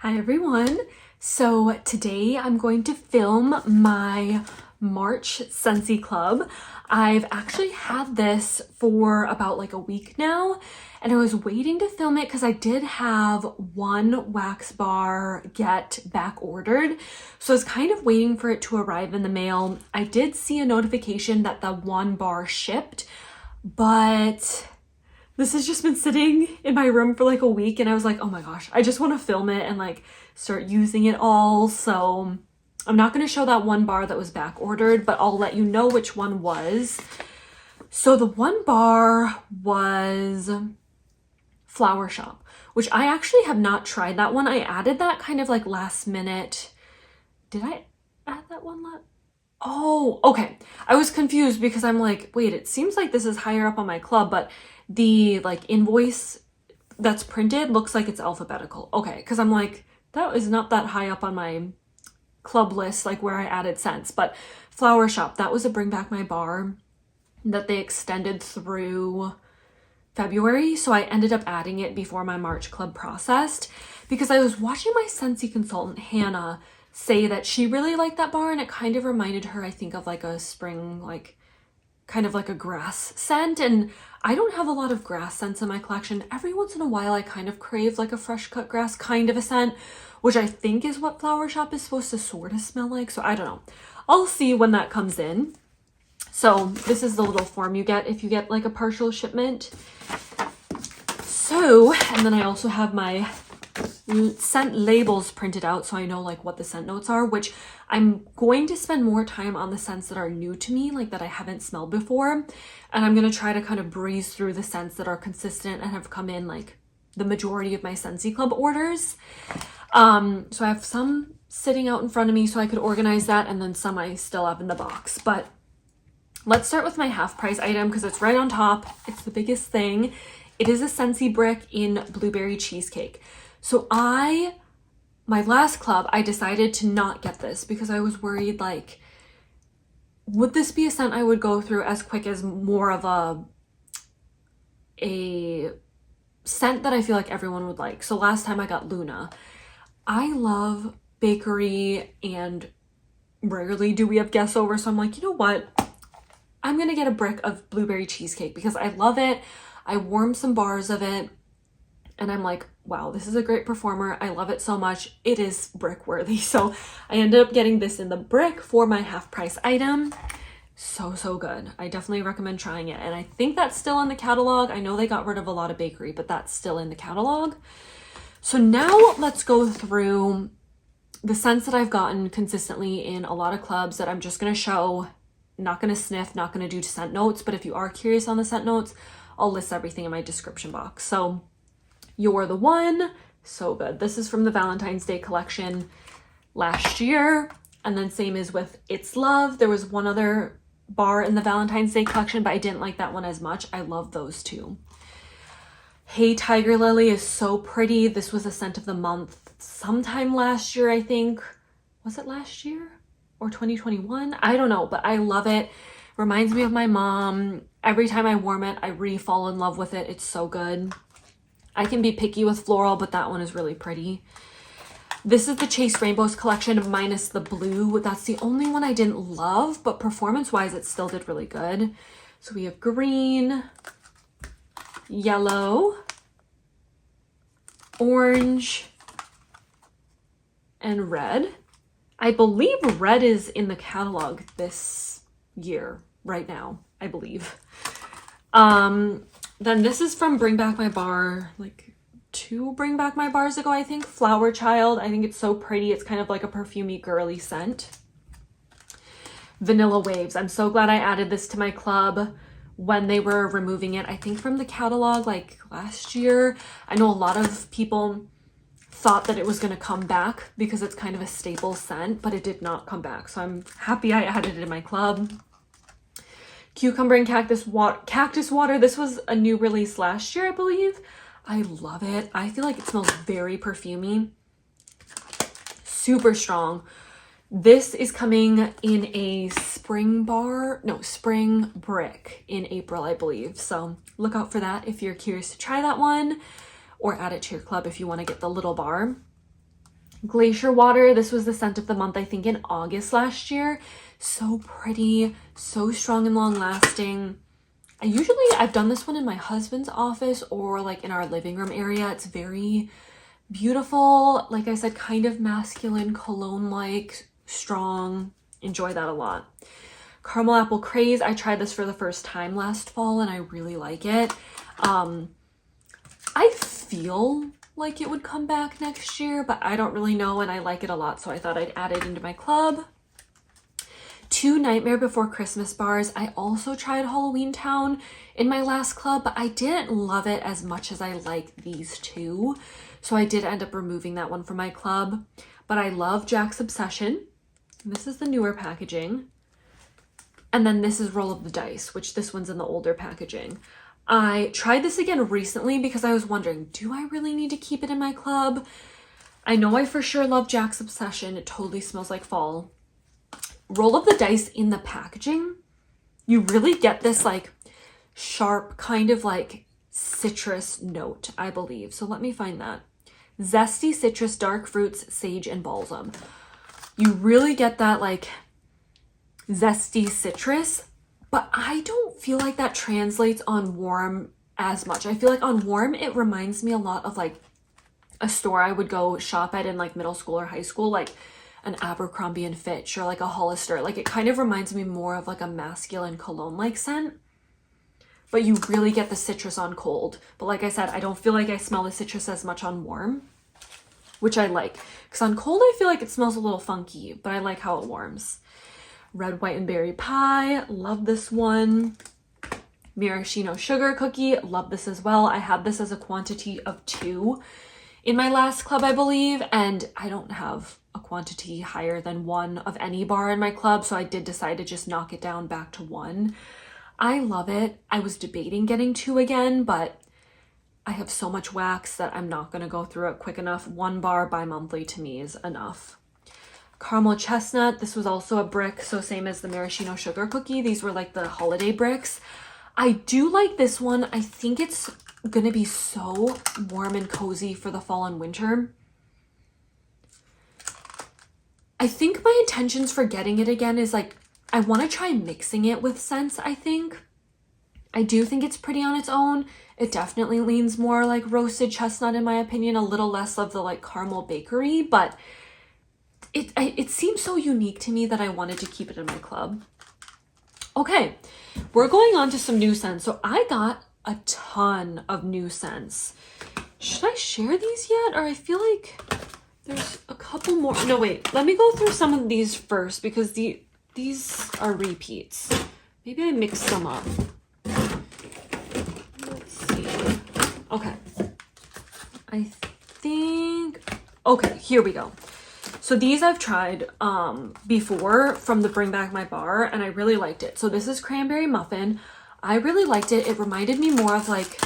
Hi everyone. So today I'm going to film my March Scentsy Club. I've actually had this for about like a week now, and I was waiting to film it because I did have one wax bar get back ordered. So I was kind of waiting for it to arrive in the mail. I did see a notification that the one bar shipped, but this has just been sitting in my room for like a week, and I was like, oh my gosh, I just want to film it and like start using it all. So I'm not going to show that one bar that was back ordered, but I'll let you know which one was. So the one bar was Flower Shop, which I actually have not tried that one. I added that kind of like last minute. Did I add that one Oh, okay. I was confused because I'm like, wait, it seems like this is higher up on my club, but the like invoice that's printed looks like it's alphabetical. Okay, because I'm like, that is not that high up on my club list, like where I added scents. But Flower Shop, that was a Bring Back My Bar that they extended through February. So I ended up adding it before my March club processed because I was watching my Scentsy consultant, Hannah, say that she really liked that bar, and it kind of reminded her, I think, of like a spring, like kind of like a grass scent. And I don't have a lot of grass scents in my collection. Every once in a while I kind of crave like a fresh cut grass kind of a scent, which I think is what Flower Shop is supposed to sort of smell like. So I don't know, I'll see when that comes in. So this is the little form you get if you get like a partial shipment. So, and then I also have my scent labels printed out so I know like what the scent notes are, which I'm going to spend more time on the scents that are new to me, like that I haven't smelled before, and I'm going to try to kind of breeze through the scents that are consistent and have come in like the majority of my Scentsy Club orders. So I have some sitting out in front of me so I could organize that, and then some I still have in the box. But let's start with my half price item because it's right on top. It's the biggest thing. It is a Scentsy Brick in Blueberry Cheesecake. So my last club, I decided to not get this because I was worried, like, would this be a scent I would go through as quick as more of a scent that I feel like everyone would like. So last time I got Luna. I love bakery and rarely do we have guests over. So I'm like, you know what? I'm going to get a brick of blueberry cheesecake because I love it. I warmed some bars of it. And I'm like, wow, this is a great performer. I love it so much. It is brick worthy. So I ended up getting this in the brick for my half price item. So good. I definitely recommend trying it. And I think that's still in the catalog. I know they got rid of a lot of bakery, but that's still in the catalog. So now let's go through the scents that I've gotten consistently in a lot of clubs that I'm just going to show. Not going to sniff, not going to do scent notes. But if you are curious on the scent notes, I'll list everything in my description box. So You're the One, so good. This is from the Valentine's Day collection last year. And then same as with It's Love. There was one other bar in the Valentine's Day collection, but I didn't like that one as much. I love those two. Hey Tiger Lily is so pretty. This was a scent of the month sometime last year, I think. Was it last year or 2021? I don't know, but I love it. Reminds me of my mom. Every time I warm it, I re-fall in love with it. It's so good. I can be picky with floral, but that one is really pretty. This is the Chase Rainbows collection minus the blue. That's the only one I didn't love, but performance-wise, it still did really good. So we have green, yellow, orange, and red. I believe red is in the catalog this year, right now, I believe. Then this is from Bring Back My Bar, like 2 Bring Back My Bars ago, I think. Flower Child. I think it's so pretty. It's kind of like a perfumey girly scent. Vanilla Waves. I'm so glad I added this to my club when they were removing it, I think from the catalog like last year. I know a lot of people thought that it was going to come back because it's kind of a staple scent, but it did not come back. So I'm happy I added it in my club. Cucumber and Cactus Water. This was a new release last year, I believe. I love it. I feel like it smells very perfumey. Super strong. This is coming in a spring brick in April, I believe. So look out for that if you're curious to try that one, or add it to your club if you want to get the little bar. Glacier Water. This was the scent of the month, I think in August last year. So pretty, so strong and long lasting. I've done this one in my husband's office or like in our living room area. It's very beautiful. Like I said, kind of masculine, cologne-like, strong. Enjoy that a lot. Caramel Apple Craze. I tried this for the first time last fall and I really like it. I feel like it would come back next year, but I don't really know, and I like it a lot, so I thought I'd add it into my club. 2 Nightmare Before Christmas bars. I also tried Halloween Town in my last club, but I didn't love it as much as I like these two, so I did end up removing that one from my club. But I love Jack's Obsession. This is the newer packaging. And then this is Roll of the Dice, which this one's in the older packaging. I tried this again recently because I was wondering, do I really need to keep it in my club? I know I for sure love Jack's Obsession. It totally smells like fall. Roll of the Dice in the packaging, you really get this like sharp kind of like citrus note, I believe. So let me find that. Zesty citrus, dark fruits, sage, and balsam. You really get that like zesty citrus, but I don't feel like that translates on warm as much. I feel like on warm, it reminds me a lot of like a store I would go shop at in like middle school or high school, like an Abercrombie and Fitch or like a Hollister. Like it kind of reminds me more of like a masculine cologne-like scent, but you really get the citrus on cold. But like I said, I don't feel like I smell the citrus as much on warm, which I like. Because on cold, I feel like it smells a little funky, but I like how it warms. Red, White, and Berry Pie. Love this one. Maraschino Sugar Cookie. Love this as well. I had this as a quantity of 2 in my last club, I believe, and I don't have a quantity higher than 1 of any bar in my club, so I did decide to just knock it down back to 1. I love it. I was debating getting 2 again, but I have so much wax that I'm not going to go through it quick enough. 1 bar bi-monthly to me is enough. Caramel Chestnut. This was also a brick, so same as the Maraschino Sugar Cookie. These were like the holiday bricks. I do like this one. I think it's gonna be so warm and cozy for the fall and winter. I think my intentions for getting it again is like, I want to try mixing it with scents, I think. I do think it's pretty on its own. It definitely leans more like roasted chestnut in my opinion, a little less of the like caramel bakery, but it seems so unique to me that I wanted to keep it in my club. Okay, we're going on to some new scents. So I got a ton of new scents. Should I share these yet? Or I feel like there's a couple more. No, wait, let me go through some of these first because these are repeats. Maybe I mixed them up. Let's see. Okay. I think, okay, here we go. So these I've tried before from the Bring Back My Bar, and I really liked it. So this is Cranberry Muffin. I really liked it. It reminded me more of like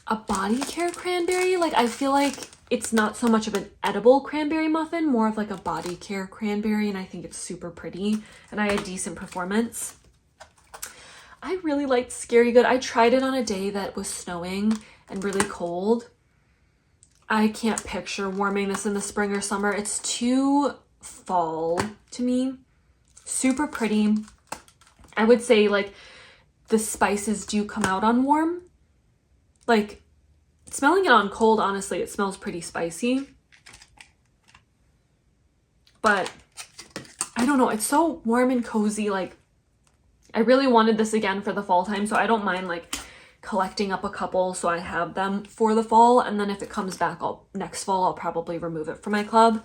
a body care cranberry. Like I feel like it's not so much of an edible cranberry muffin, more of like a body care cranberry, and I think it's super pretty, and I had decent performance. I really liked Scary Good. I tried it on a day that was snowing and really cold. I can't picture warming this in the spring or summer. It's too fall to me. Super pretty. I would say like the spices do come out on warm. Like smelling it on cold, honestly, it smells pretty spicy. But I don't know, it's so warm and cozy. Like I really wanted this again for the fall time, so I don't mind like collecting up a couple so I have them for the fall, and then if it comes back next fall, I'll probably remove it from my club.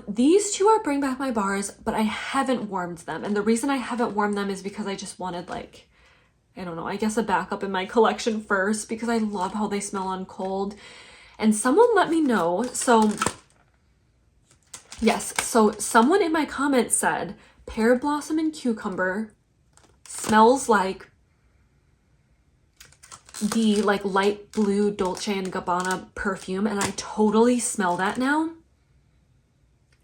These two are Bring Back My Bars, but I haven't warmed them, and the reason I haven't warmed them is because I just wanted like, I don't know, I guess a backup in my collection first, because I love how they smell on cold. And someone let me know, so yes, so someone in my comments said Pear Blossom and Cucumber smells like the like light blue Dolce & Gabbana perfume, and I totally smell that now.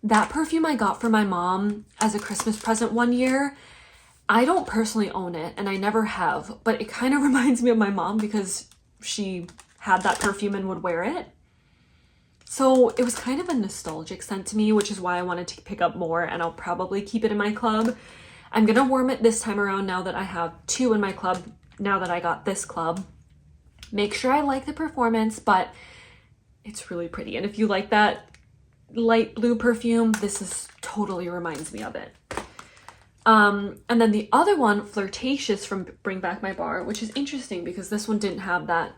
That perfume I got for my mom as a Christmas present one year. I don't personally own it, and I never have, but it kind of reminds me of my mom because she had that perfume and would wear it. So it was kind of a nostalgic scent to me, which is why I wanted to pick up more, and I'll probably keep it in my club. I'm gonna warm it this time around now that I have 2 in my club, now that I got this club. Make sure I like the performance, but it's really pretty. And if you like that light blue perfume, this is totally reminds me of it. And then the other one, Flirtatious from Bring Back My Bar, which is interesting because this one didn't have that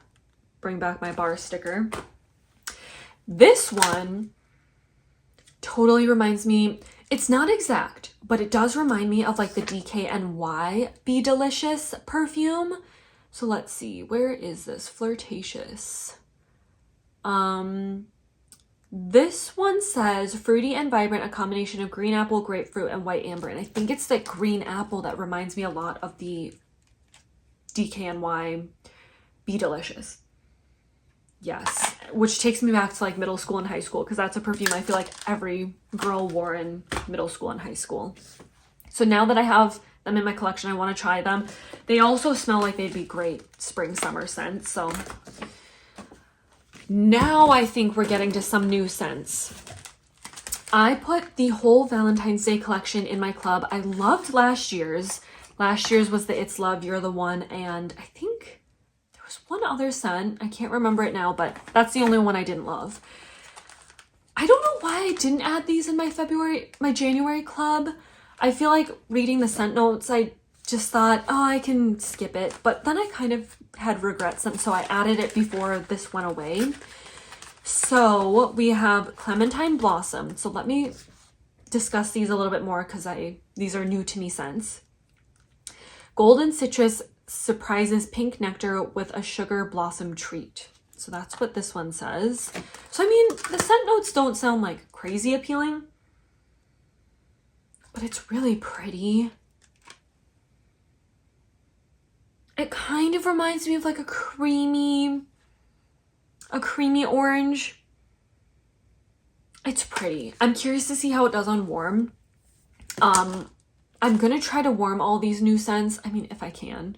Bring Back My Bar sticker. This one totally reminds me, it's not exact, but it does remind me of like the DKNY Be Delicious perfume. So let's see, where is this? Flirtatious. This one says fruity and vibrant, a combination of green apple, grapefruit, and white amber. And I think it's that green apple that reminds me a lot of the DKNY Be Delicious. Yes, which takes me back to like middle school and high school, because that's a perfume I feel like every girl wore in middle school and high school. So now that I have them in my collection, I want to try them. They also smell like they'd be great spring summer scents. So now I think we're getting to some new scents. I put the whole Valentine's Day collection in my club. I loved last year's. Last year's was the It's Love, You're the One, and I think there was one other scent. I can't remember it now, but that's the only one I didn't love. I don't know why I didn't add these in my January club. I feel like reading the scent notes, I just thought, oh, I can skip it. But then I kind of had regrets, and so I added it before this went away. So we have Clementine Blossom. So let me discuss these a little bit more because these are new to me scents. Golden Citrus surprises pink nectar with a sugar blossom treat. So that's what this one says. So I mean, the scent notes don't sound like crazy appealing, but it's really pretty. It kind of reminds me of like a creamy orange. It's pretty. I'm curious to see how it does on warm. I'm gonna try to warm all these new scents, I mean, if I can,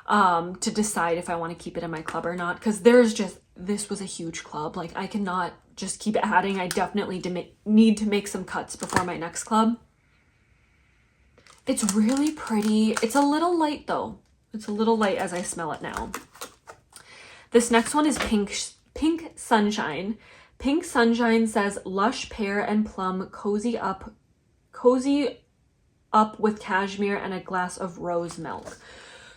to decide if I want to keep it in my club or not, because this was a huge club. Like, I cannot just keep adding. I definitely need to make some cuts before my next club. It's really pretty. It's a little light though. It's a little light as I smell it now. This next one is Pink Sunshine. Pink Sunshine says lush pear and plum, cozy up with cashmere and a glass of rose milk.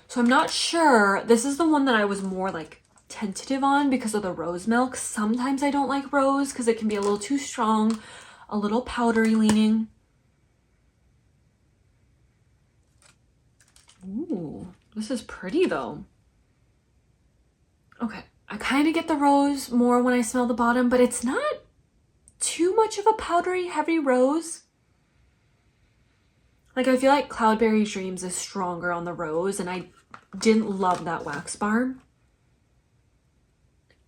So I'm not sure. This is the one that I was more like tentative on because of the rose milk. Sometimes I don't like rose because it can be a little too strong, a little powdery leaning. Ooh, this is pretty though. Okay, I kind of get the rose more when I smell the bottom, but it's not too much of a powdery, heavy rose. Like, I feel like Cloudberry Dreams is stronger on the rose, and I didn't love that wax bar.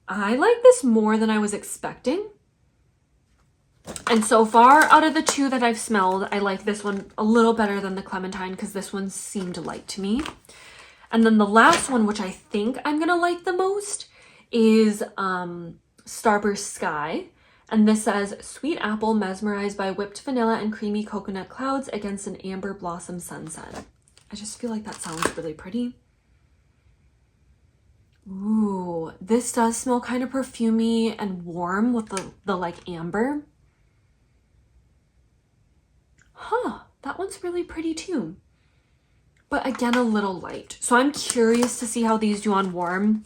I like this more than I was expecting. And so far, out of the two that I've smelled, I like this one a little better than the Clementine because this one seemed light to me. And then the last one, which I think I'm going to like the most, is Starburst Sky. And this says, sweet apple mesmerized by whipped vanilla and creamy coconut clouds against an amber blossom sunset. I just feel like that sounds really pretty. Ooh, this does smell kind of perfumey and warm with the like amber. Huh, that one's really pretty too. But again, a little light. So I'm curious to see how these do on warm.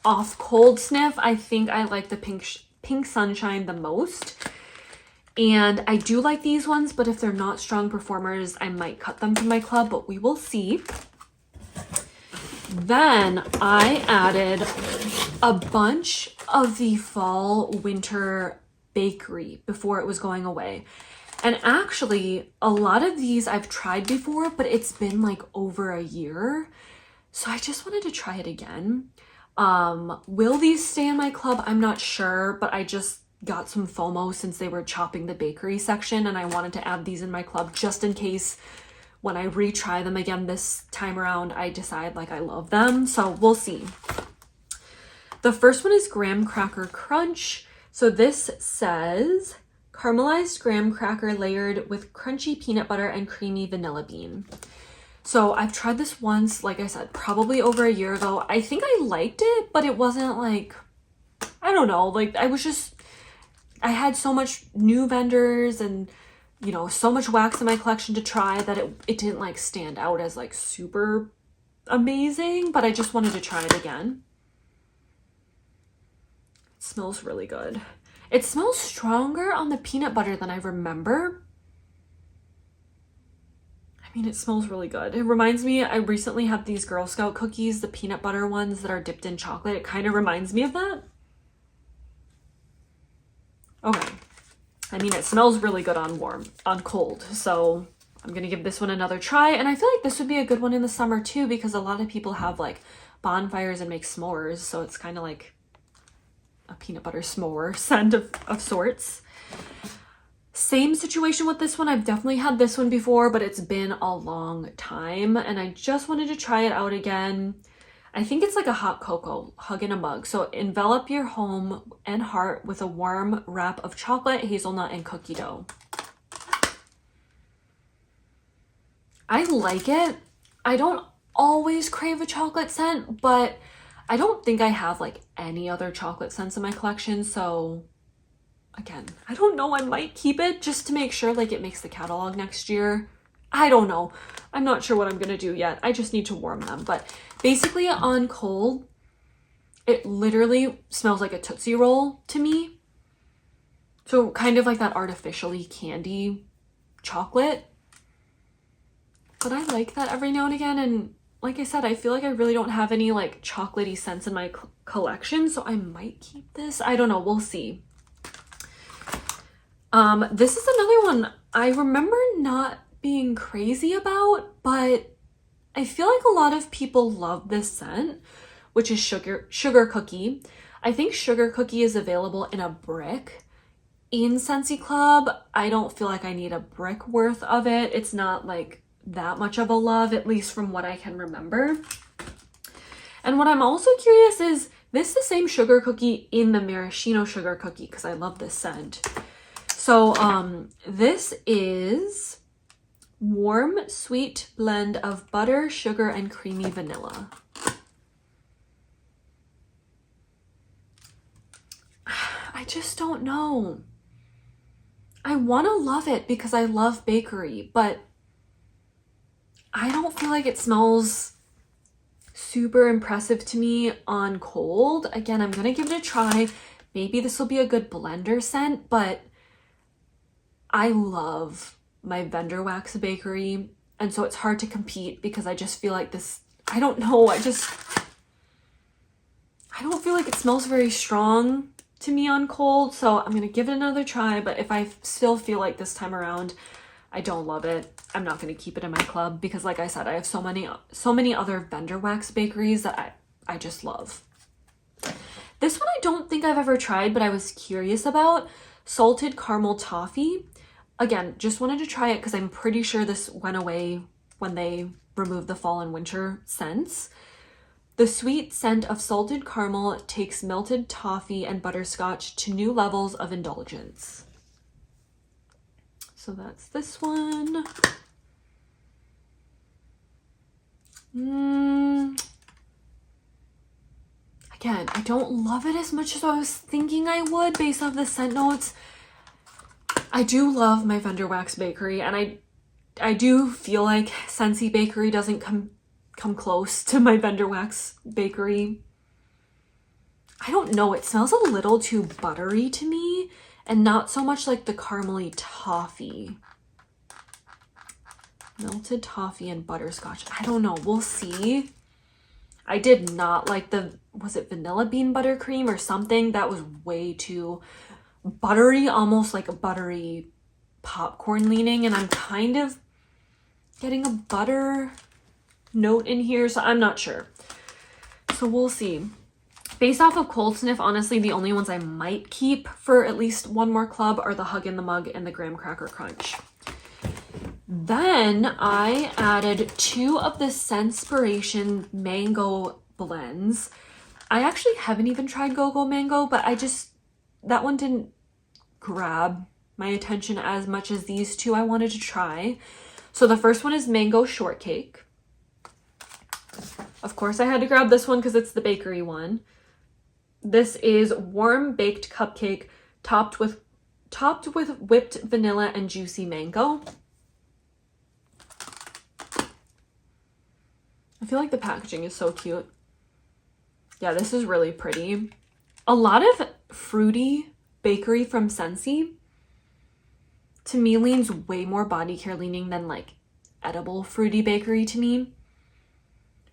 Off cold sniff, I think I like the Pink Sunshine the most. And I do like these ones, but if they're not strong performers, I might cut them from my club, but we will see. Then I added a bunch of the fall winter bakery before it was going away. And actually, a lot of these I've tried before, but it's been like over a year. So I just wanted to try it again. Will these stay in my club? I'm not sure, but I just got some FOMO since they were chopping the bakery section, and I wanted to add these in my club just in case when I retry them again this time around, I decide like I love them. So we'll see. The first one is Graham Cracker Crunch. So this says caramelized graham cracker layered with crunchy peanut butter and creamy vanilla bean. So I've tried this once, like I said, probably over a year ago. I think I liked it, but it wasn't like, I don't know, like I had so much new vendors and, you know, so much wax in my collection to try that it didn't like stand out as like super amazing, but I just wanted to try it again. It smells really good. It smells stronger on the peanut butter than I remember. I mean, it smells really good. It reminds me, I recently had these Girl Scout cookies, the peanut butter ones that are dipped in chocolate. It kind of reminds me of that. Okay. I mean, it smells really good on cold. So I'm going to give this one another try. And I feel like this would be a good one in the summer too, because a lot of people have like bonfires and make s'mores. So it's kind of like a peanut butter s'more scent of sorts. Same situation with this one. I've definitely had this one before, but it's been a long time and I just wanted to try it out again. I think it's like a hot cocoa, hug in a mug. So envelop your home and heart with a warm wrap of chocolate, hazelnut, and cookie dough. I like it. I don't always crave a chocolate scent, but I don't think I have like any other chocolate scents in my collection. So again, I don't know, I might keep it just to make sure like it makes the catalog next year. I don't know. I'm not sure what I'm going to do yet. I just need to warm them. But basically on cold, it literally smells like a Tootsie Roll to me. So kind of like that artificially candy chocolate. But I like that every now and again. And like I said, I feel like I really don't have any like chocolatey scents in my collection, so I might keep this. I don't know, we'll see. This is another one I remember not being crazy about, but I feel like a lot of people love this scent, which is Sugar Cookie. I think Sugar Cookie is available in a brick in Scentsy Club. I don't feel like I need a brick worth of it. It's not like that much of a love, at least from what I can remember. And what I'm also curious is this the same Sugar Cookie in the maraschino Sugar Cookie, because I love this scent. So this is warm sweet blend of butter, sugar, and creamy vanilla. I just don't know. I want to love it because I love bakery, but I don't feel like it smells super impressive to me on cold. Again, I'm going to give it a try. Maybe this will be a good blender scent, but I love my vendor wax bakery. And so it's hard to compete because I just feel like this, I don't know, I don't feel like it smells very strong to me on cold. So I'm going to give it another try. But if I still feel like this time around I don't love it, I'm not going to keep it in my club because like I said, I have so many other vendor wax bakeries that I just love. This one I don't think I've ever tried, but I was curious about. Salted caramel toffee. Again, just wanted to try it because I'm pretty sure this went away when they removed the fall and winter scents. The sweet scent of salted caramel takes melted toffee and butterscotch to new levels of indulgence. So that's this one. Again, I don't love it as much as I was thinking I would based off the scent notes. I do love my vendor wax bakery, and I do feel like Scentsy Bakery doesn't come close to my vendor wax bakery. I don't know, it smells a little too buttery to me and not so much like the caramely toffee. Melted toffee and butterscotch. I don't know, we'll see. I did not like the, was it vanilla bean buttercream or something? That was way too buttery, almost like a buttery popcorn leaning, and I'm kind of getting a butter note in here, so I'm not sure. So we'll see. Based off of cold sniff, honestly, the only ones I might keep for at least one more club are the Hug in the Mug and the Graham Cracker Crunch. Then I added 2 of the Scentspiration mango blends. I actually haven't even tried Go-Go Mango, but I just that one didn't grab my attention as much as these two I wanted to try. So the first one is Mango Shortcake. Of course I had to grab this one because it's the bakery one. This is warm baked cupcake topped with whipped vanilla and juicy mango. I feel like the packaging is so cute. Yeah, this is really pretty. A lot of fruity bakery from Scentsy to me leans way more body care leaning than like edible fruity bakery to me.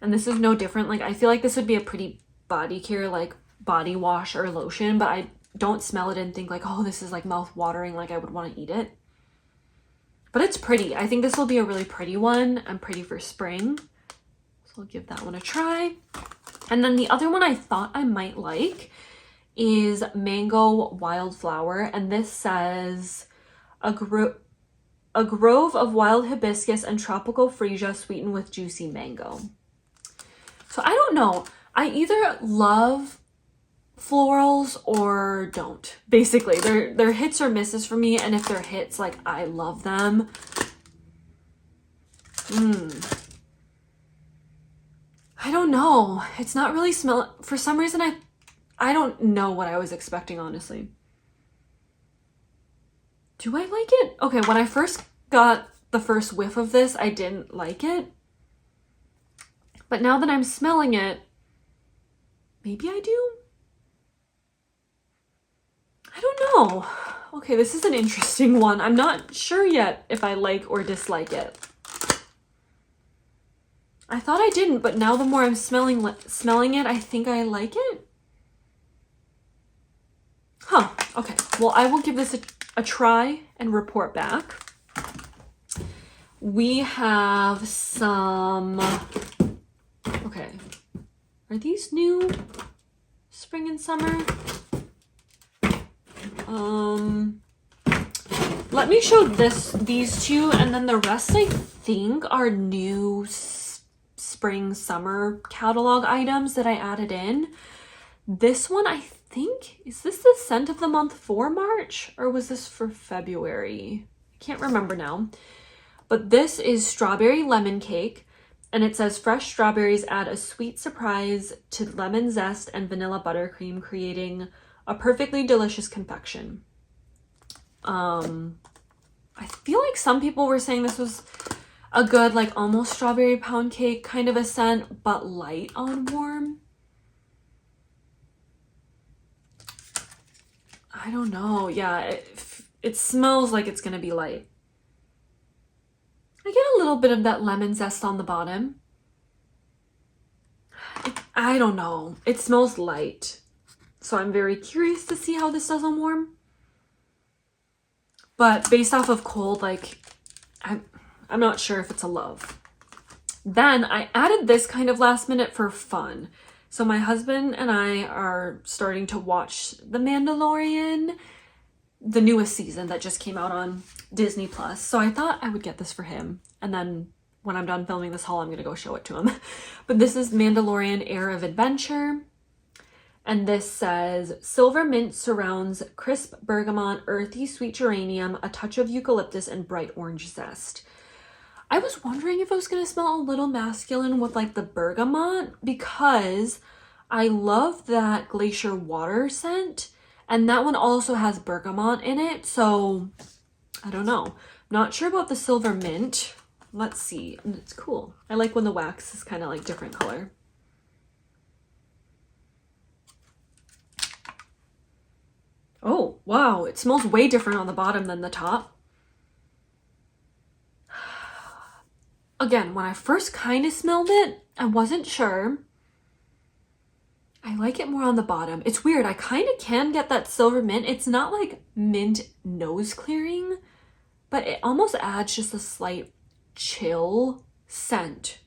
And this is no different. Like, I feel like this would be a pretty body care, like body wash or lotion, but I don't smell it and think like, oh, this is like mouth watering, like I would want to eat it. But it's pretty. I think this will be a really pretty one. I'm pretty for spring. So I'll give that one a try. And then the other one I thought I might like is Mango Wildflower. And this says a grove of wild hibiscus and tropical freesia sweetened with juicy mango. So I don't know. I either love florals or don't. Basically, they're hits or misses for me. And if they're hits, like I love them. I don't know. It's not really smell. For some reason, I don't know what I was expecting, honestly. Do I like it? Okay, when I first got the first whiff of this, I didn't like it. But now that I'm smelling it, maybe I do? I don't know. Okay, this is an interesting one. I'm not sure yet if I like or dislike it. I thought I didn't, but now the more I'm smelling it, I think I like it. Huh, okay. Well, I will give this a try and report back. We have some... Okay. Are these new? Spring and summer? Let me show these two, and then the rest I think are new spring summer catalog items that I added in. This one, I think, is this the scent of the month for March, or was this for February? I can't remember now. But this is strawberry lemon cake, and it says fresh strawberries add a sweet surprise to lemon zest and vanilla buttercream, creating a perfectly delicious confection. I feel like some people were saying this was a good, like, almost strawberry pound cake kind of a scent, but light on warm. I don't know. Yeah, it smells like it's gonna be light. I get a little bit of that lemon zest on the bottom. I don't know. It smells light. So I'm very curious to see how this does on warm. But based off of cold, like, I'm not sure if it's a love. Then I added this kind of last minute for fun. So my husband and I are starting to watch The Mandalorian, the newest season that just came out on Disney Plus. So I thought I would get this for him. And then when I'm done filming this haul, I'm going to go show it to him. But this is Mandalorian Air of Adventure. And this says, silver mint surrounds crisp bergamot, earthy sweet geranium, a touch of eucalyptus, and bright orange zest. I was wondering if it was going to smell a little masculine with like the bergamot, because I love that glacier water scent. And that one also has bergamot in it. So I don't know. Not sure about the silver mint. Let's see. It's cool. I like when the wax is kind of like different color. Oh, wow. It smells way different on the bottom than the top. Again, when I first kind of smelled it, I wasn't sure. I like it more on the bottom. It's weird. I kind of can get that silver mint. It's not like mint nose clearing, but it almost adds just a slight chill scent.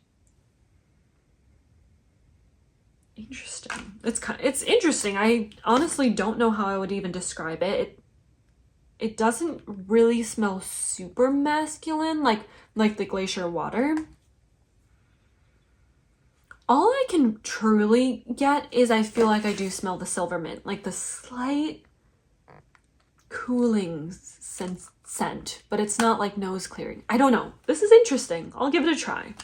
Interesting. It's interesting. I honestly don't know how I would even describe it. It doesn't really smell super masculine like the glacier water. All I can truly get is I feel like I do smell the silver mint, like the slight cooling scent, but it's not like nose clearing. I don't know. This is interesting. I'll give it a try.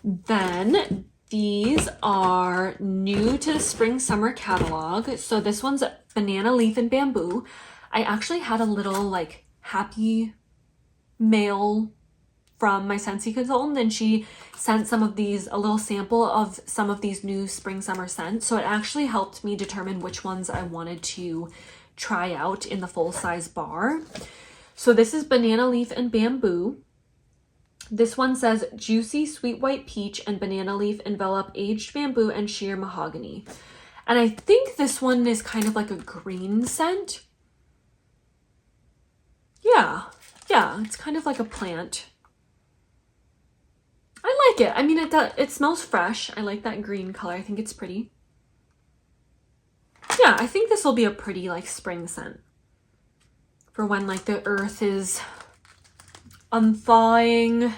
Then these are new to the spring summer catalog. So this one's banana leaf and bamboo. I actually had a little like happy mail from my Scentsy consultant, and she sent some of these, a little sample of some of these new spring summer scents. So it actually helped me determine which ones I wanted to try out in the full size bar. So this is banana leaf and bamboo. This one says juicy sweet white peach and banana leaf envelop aged bamboo and sheer mahogany. And I think this one is kind of like a green scent. Yeah, it's kind of like a plant. I like it. I mean, it smells fresh. I like that green color. I think it's pretty. Yeah, I think this will be a pretty like spring scent for when like the earth is unthawing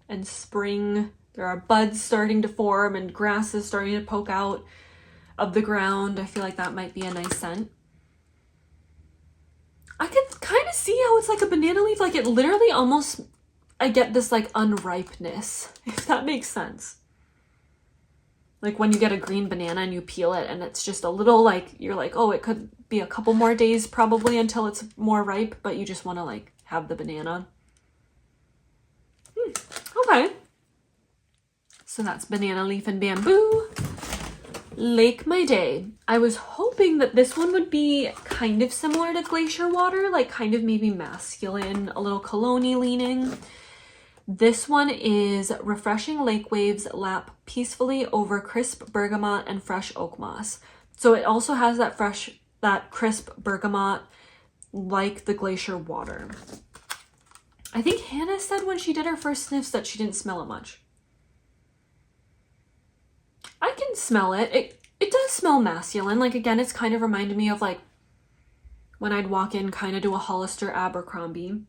and spring. There are buds starting to form and grass is starting to poke out of the ground. I feel like that might be a nice scent. I could kind of see how it's like a banana leaf. Like it literally almost, I get this like unripeness, if that makes sense. Like when you get a green banana and you peel it and it's just a little like, you're like, oh, it could be a couple more days probably until it's more ripe, but you just want to like have the banana. Okay. So that's banana leaf and bamboo. Lake My Day. I was hoping that this one would be kind of similar to glacier water, like kind of maybe masculine, a little cologne-y leaning. This one is refreshing lake waves lap peacefully over crisp bergamot and fresh oak moss. So it also has that crisp bergamot like the glacier water. I think Hannah said when she did her first sniffs that she didn't smell it much. I can smell it. It does smell masculine. Like again, it's kind of reminded me of like when I'd walk in kind of to a Hollister Abercrombie.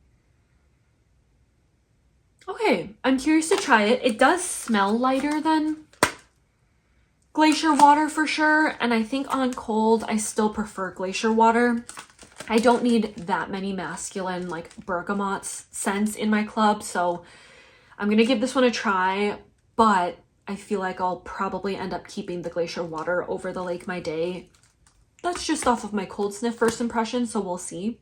Okay, I'm curious to try it. It does smell lighter than glacier water for sure. And I think on cold, I still prefer glacier water. I don't need that many masculine like bergamot scents in my club. So I'm going to give this one a try, but I feel like I'll probably end up keeping the glacier water over the Lake My Day. That's just off of my cold sniff first impression, so we'll see.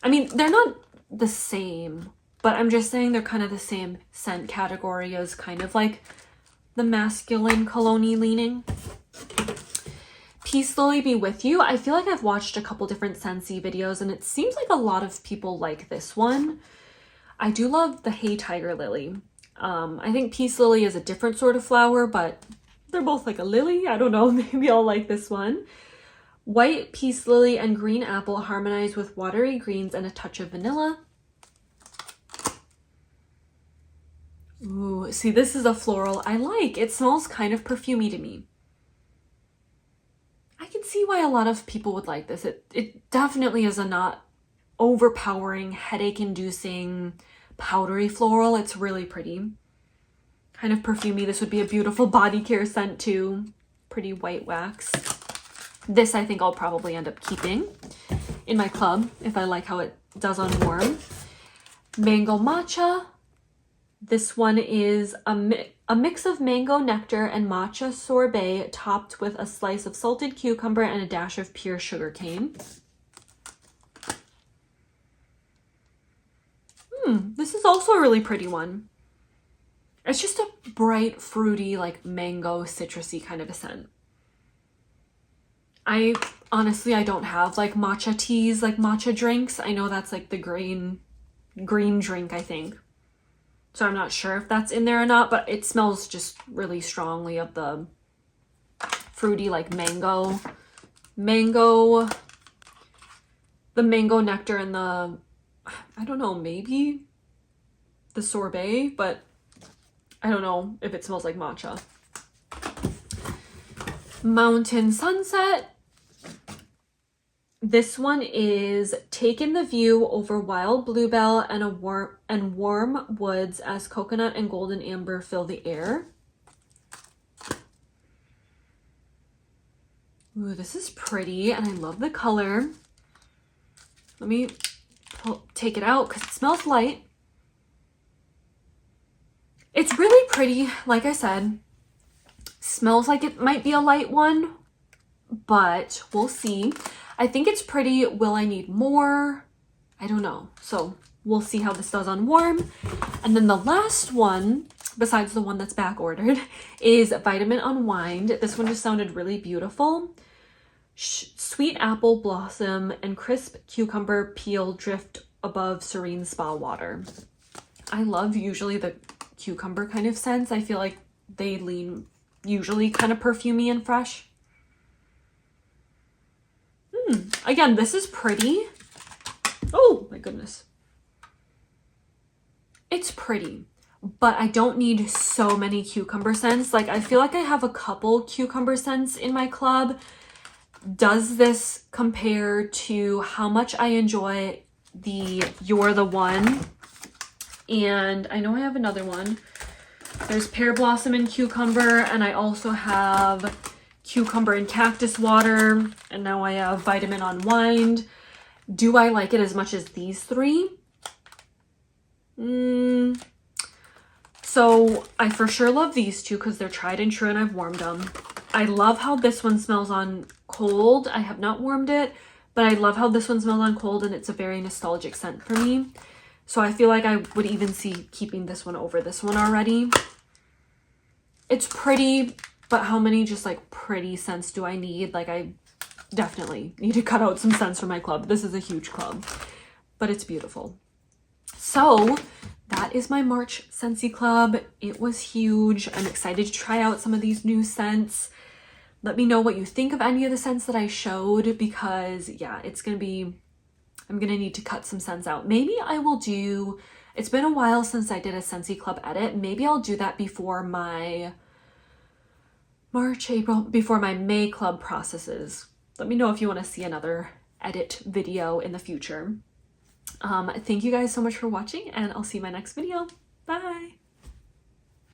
I mean, they're not the same, but I'm just saying they're kind of the same scent category as kind of like the masculine cologne-y leaning. Peace Lily Be With You. I feel like I've watched a couple different Scentsy videos and it seems like a lot of people like this one. I do love the Hey Tiger Lily. I think Peace Lily is a different sort of flower, but they're both like a lily. I don't know, maybe I'll like this one. White Peace Lily and green apple harmonize with watery greens and a touch of vanilla. Ooh, see, this is a floral I like. It smells kind of perfumey to me. I can see why a lot of people would like this. It definitely is a not overpowering, headache-inducing, powdery floral. It's really pretty. Kind of perfumey. This would be a beautiful body care scent too. Pretty white wax. This I think I'll probably end up keeping in my club if I like how it does on warm. Mango Matcha. This one is a mix of mango nectar and matcha sorbet topped with a slice of salted cucumber and a dash of pure sugarcane. This is also a really pretty one. It's just a bright, fruity, like mango, citrusy kind of a scent. I don't have like matcha teas, like matcha drinks. I know that's like the green drink, I think. So I'm not sure if that's in there or not, but it smells just really strongly of the fruity, like mango, the mango nectar and the, I don't know, maybe the sorbet, but I don't know if it smells like matcha. Mountain Sunset. This one is Take in the View over wild bluebell and warm woods as coconut and golden amber fill the air. Ooh, this is pretty and I love the color. Let me take it out because it smells light. It's really pretty, like I said. Smells like it might be a light one, but we'll see. I think it's pretty. Will I need more? I don't know. So we'll see how this does on warm. And then the last one, besides the one that's back ordered, is Vitamin Unwind. This one just sounded really beautiful. Sweet apple blossom and crisp cucumber peel drift above serene spa water. I love usually the cucumber kind of scents. I feel like they lean usually kind of perfumey and fresh. Again, this is pretty. Oh my goodness. It's pretty, but I don't need so many cucumber scents. Like, I feel like I have a couple cucumber scents in my club. Does this compare to how much I enjoy the You're the One? And I know I have another one. There's Pear Blossom and Cucumber, and I also have Cucumber and Cactus Water, and now I have Vitamin Unwind. Do I like it as much as these three? So I for sure love these two because they're tried and true and I've warmed them. I love how this one smells on cold. I have not warmed it, but I love how this one smells on cold, and it's a very nostalgic scent for me. So I feel like I would even see keeping this one over this one already. It's pretty, but how many just like pretty scents do I need? Like, I definitely need to cut out some scents for my club. This is a huge club, but it's beautiful. So that is my March Scentsy Club. It was huge. I'm excited to try out some of these new scents. Let me know what you think of any of the scents that I showed, because yeah, I'm gonna need to cut some scents out. Maybe I will do, it's been a while since I did a Scentsy Club edit. Maybe I'll do that before my before my May club processes. Let me know if you want to see another edit video in the future. Thank you guys so much for watching, and I'll see you in my next video. Bye!